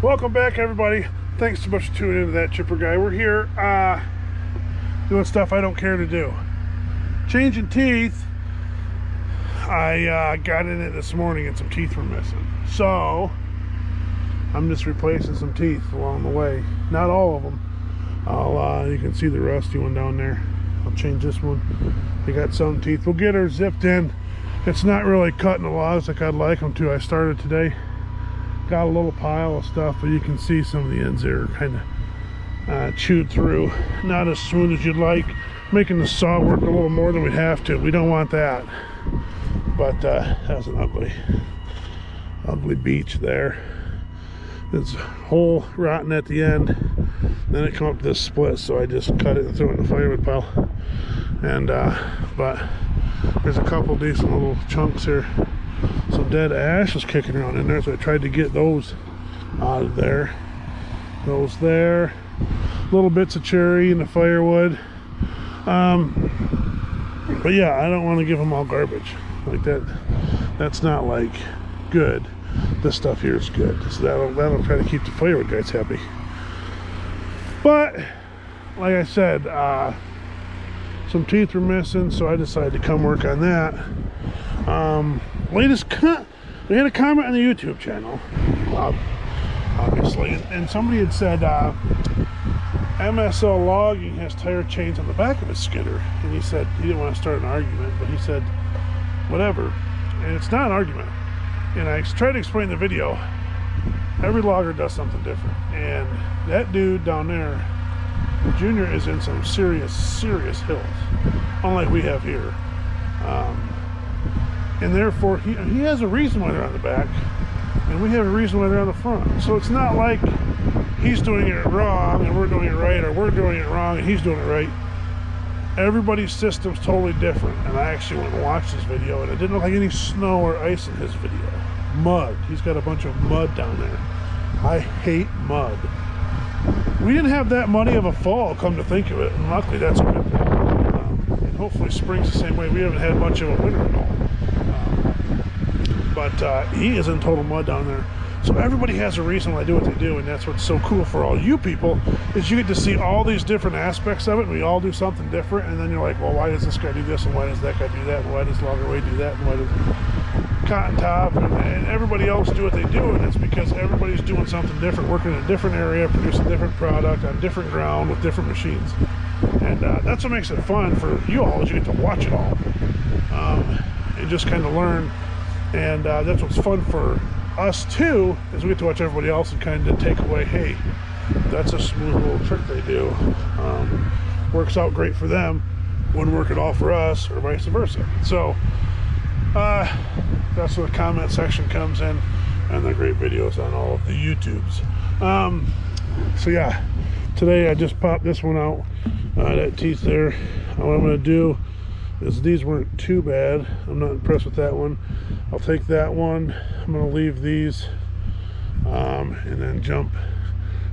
Welcome back, everybody. Thanks so much for tuning into That Chipper Guy. We're here doing stuff I don't care to do. Changing teeth. I got in it this morning and some teeth were missing. So I'm just replacing some teeth along the way. Not all of them. You can see the rusty one down there. I'll change this one. We got some teeth. We'll get her zipped in. It's not really cutting the logs like I'd like them to. I started today. Got a little pile of stuff, but you can see some of the ends there are kind of chewed through. Not as smooth as you'd like. Making the saw work a little more than we'd have to. We don't want that. But that's an ugly beach there. It's hole rotten at the end. Then it come up to this split, so I just cut it and threw it in the firewood pile. And but there's a couple decent little chunks here. Some dead ash was kicking around in there, so I tried to get those out of there. Those there. Little bits of cherry in the firewood. But yeah, I don't want to give them all garbage like that. That's not like good. This stuff here is good, so that'll try to keep the firewood guys happy. But like I said, some teeth were missing, so I decided to come work on that. We had a comment on the YouTube channel, obviously, and somebody had said MSL Logging has tire chains on the back of his skidder, and he said he didn't want to start an argument, but he said whatever, and it's not an argument. And I tried to explain the video. Every logger does something different, and that dude down there, Junior, is in some serious hills, unlike we have here. And therefore he has a reason why they're on the back, and we have a reason why they're on the front. So it's not like he's doing it wrong and we're doing it right, or we're doing it wrong and he's doing it right. Everybody's system's totally different. And I actually went and watched his video, and it didn't look like any snow or ice in his video. Mud. He's got a bunch of mud down there. I hate mud. We didn't have that muddy of a fall, come to think of it, and luckily that's a good thing. And hopefully spring's the same way. We haven't had much of a winter at all. But he is in total mud down there. So everybody has a reason why they do what they do, and that's what's so cool for all you people, is you get to see all these different aspects of it, and we all do something different, and then you're like, well, why does this guy do this, and why does that guy do that, and why does Logger Wade do that, and why does Cotton Top and everybody else do what they do, and it's because everybody's doing something different, working in a different area, producing different product on different ground with different machines. And that's what makes it fun for you all, is you get to watch it all and just kind of learn. And that's what's fun for us too, is we get to watch everybody else and kind of take away, hey, that's a smooth little trick they do. Works out great for them, wouldn't work at all for us, or vice versa. So that's where the comment section comes in, and the great videos on all of the YouTubes. So yeah, today I just popped this one out, that teeth there. What I'm going to do is, these weren't too bad. I'm not impressed with that one. I'll take that one. I'm going to leave these and then jump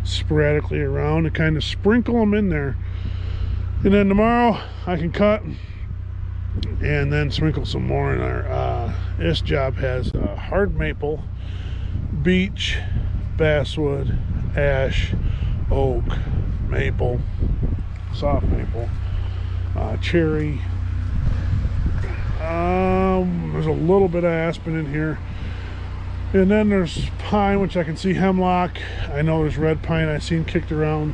sporadically around and kind of sprinkle them in there. And then tomorrow I can cut and then sprinkle some more in our this job has hard maple, beech, basswood, ash, oak, maple, soft maple, cherry. There's a little bit of aspen in here, and then there's pine, which I can see, hemlock. I know there's red pine I've seen kicked around.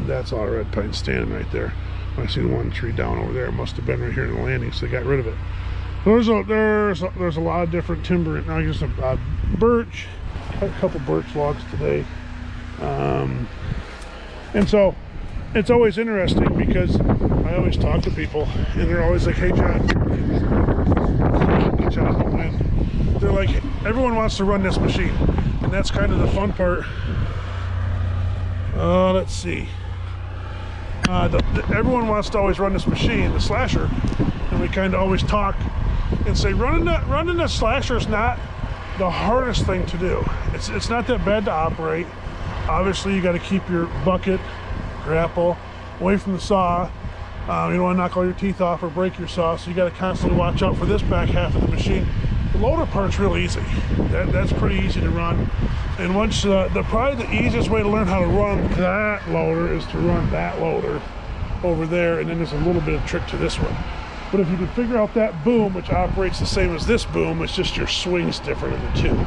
That's all red pine standing right there. I seen one tree down over there. It must have been right here in the landing, so they got rid of it. There's a lot of different timber. Now just a birch, a couple birch logs today, and so it's always interesting because I always talk to people and they're always like, hey John, and they're like, everyone wants to run this machine, and that's kind of the fun part. Let's see, everyone wants to always run this machine, the slasher, and we kind of always talk and say running the slasher is not the hardest thing to do. It's not that bad to operate. Obviously you got to keep your bucket, grapple away from the saw. You don't want to knock all your teeth off or break your saw, so you got to constantly watch out for this back half of the machine. The loader part's real easy. That's pretty easy to run. And once probably the easiest way to learn how to run that loader is to run that loader over there, and then there's a little bit of trick to this one. But if you can figure out that boom, which operates the same as this boom, it's just your swing's different in the two.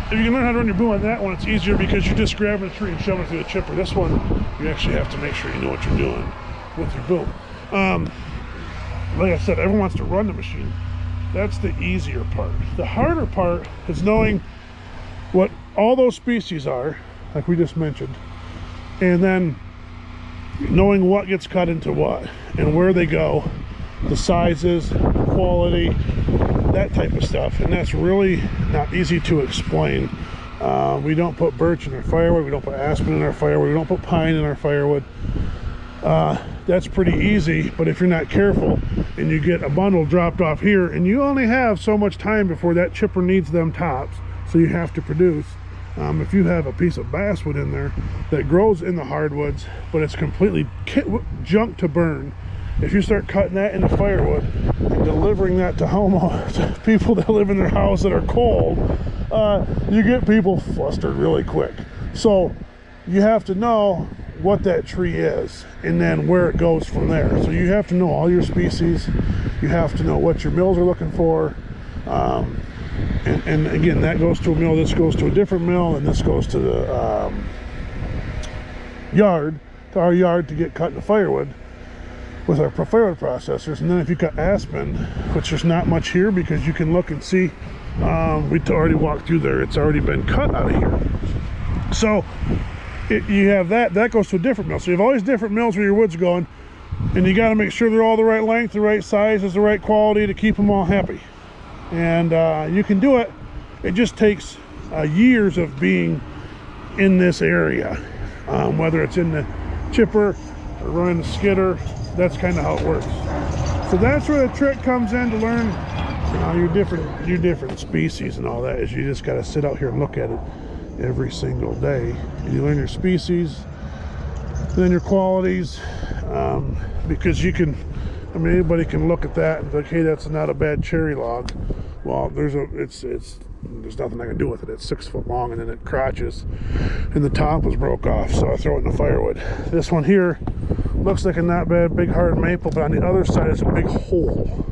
If you can learn how to run your boom on that one, it's easier because you're just grabbing a tree and shoving it through the chipper. This one, you actually have to make sure you know what you're doing with your boom. Like I said, everyone wants to run the machine. That's the easier part. The harder part is knowing what all those species are, like we just mentioned, and then knowing what gets cut into what and where they go, the sizes, quality, that type of stuff. And that's really not easy to explain. We don't put birch in our firewood, we don't put aspen in our firewood, we don't put pine in our firewood. That's pretty easy, but if you're not careful and you get a bundle dropped off here and you only have so much time before that chipper needs them tops, so you have to produce. If you have a piece of basswood in there that grows in the hardwoods, but it's completely junk to burn, if you start cutting that into firewood and delivering that to people that live in their house that are cold, you get people flustered really quick. So you have to know what that tree is and then where it goes from there. So you have to know all your species, you have to know what your mills are looking for, and again, that goes to a mill, this goes to a different mill, and this goes to the our yard to get cut into firewood with our firewood processors. And then if you cut aspen, which there's not much here because you can look and see, we already walked through there, it's already been cut out of here. So you have that goes to a different mill. So you have all these different mills where your wood's going, and you got to make sure they're all the right length, the right sizes, the right quality to keep them all happy. And you can do it. It just takes years of being in this area, whether it's in the chipper or running the skidder. That's kind of how it works. So that's where the trick comes in to learn your different species and all that. Is you just got to sit out here and look at it every single day, and you learn your species, then your qualities, because you can, I mean, anybody can look at that and be like, hey, that's not a bad cherry log. Well, there's nothing I can do with it. It's 6 foot long, and then it crotches, and the top was broke off, so I throw it in the firewood. This one here looks like a not bad big hard maple, but on the other side is a big hole.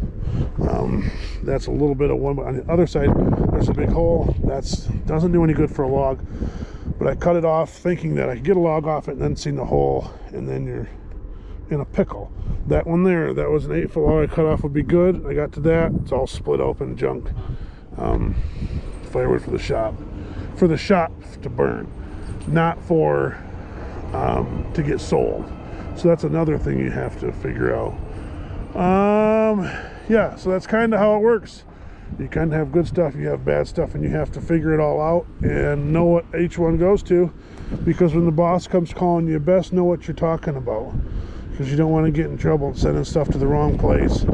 That's a little bit of one, but on the other side there's a big hole. That doesn't do any good for a log, but I cut it off thinking that I could get a log off it and then see the hole, and then you're in a pickle. That one there, that was an 8 foot log I cut off, would be good. I got to that, it's all split open junk. Firewood for the shop to burn, not for to get sold. So that's another thing you have to figure out. Yeah, so that's kind of how it works. You kind of have good stuff, you have bad stuff, and you have to figure it all out and know what each one goes to, because when the boss comes calling you, best know what you're talking about, because you don't want to get in trouble and sending stuff to the wrong place.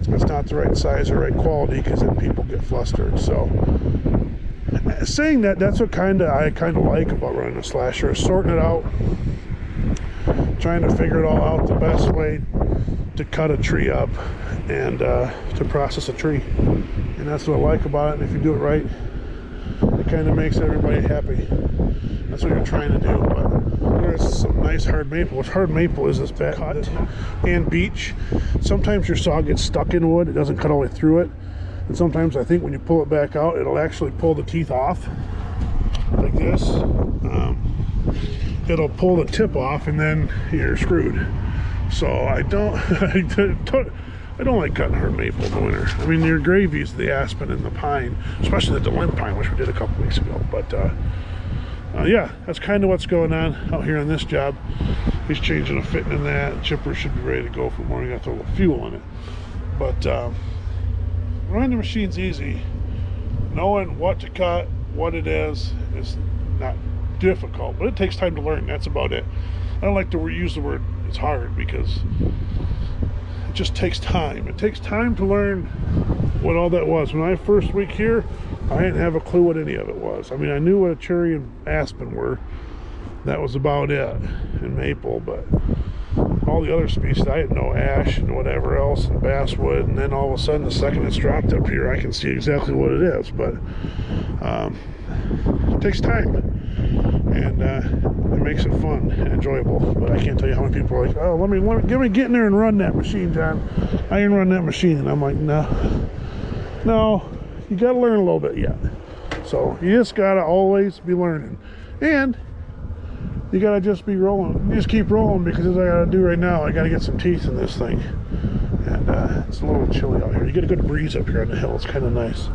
It's not the right size or right quality, because then people get flustered. So saying that, that's what I kind of like about running a slasher, is sorting it out, trying to figure it all out, the best way to cut a tree up and to process a tree. And that's what I like about it. And if you do it right, it kind of makes everybody happy. That's what you're trying to do. But there's some nice hard maple. What's hard maple is this bad cut and beech. Sometimes your saw gets stuck in wood, it doesn't cut all the way through it. And sometimes I think when you pull it back out, it'll actually pull the teeth off like this. It'll pull the tip off, and then you're screwed. So I don't like cutting hard maple in the winter. I mean, your gravy's the aspen and the pine, especially the DeLint pine, which we did a couple weeks ago. But yeah, that's kind of what's going on out here on this job. He's changing a fitting in that. Chipper should be ready to go for the morning. I throw a little fuel in it. But running the machine's easy. Knowing what to cut, what it is not difficult, but it takes time to learn. That's about it. I don't like to use the word it's hard, because it just takes time. It takes time to learn what all that was. When I first week here, I didn't have a clue what any of it was. I mean, I knew what a cherry and aspen were. That was about it, and maple, but all the other species. I had no ash and whatever else and basswood, and then all of a sudden the second it's dropped up here I can see exactly what it is. But it takes time, and it makes it fun and enjoyable. But I can't tell you how many people are like, oh, let me get in there and run that machine, John. I can run that machine. And I'm like, no, you got to learn a little bit yet. So you just got to always be learning, and you got to just be rolling. You just keep rolling, because as I got to do right now, I got to get some teeth in this thing. And it's a little chilly out here. You get a good breeze up here on the hill. It's kind of nice.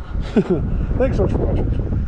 Thanks so much for watching.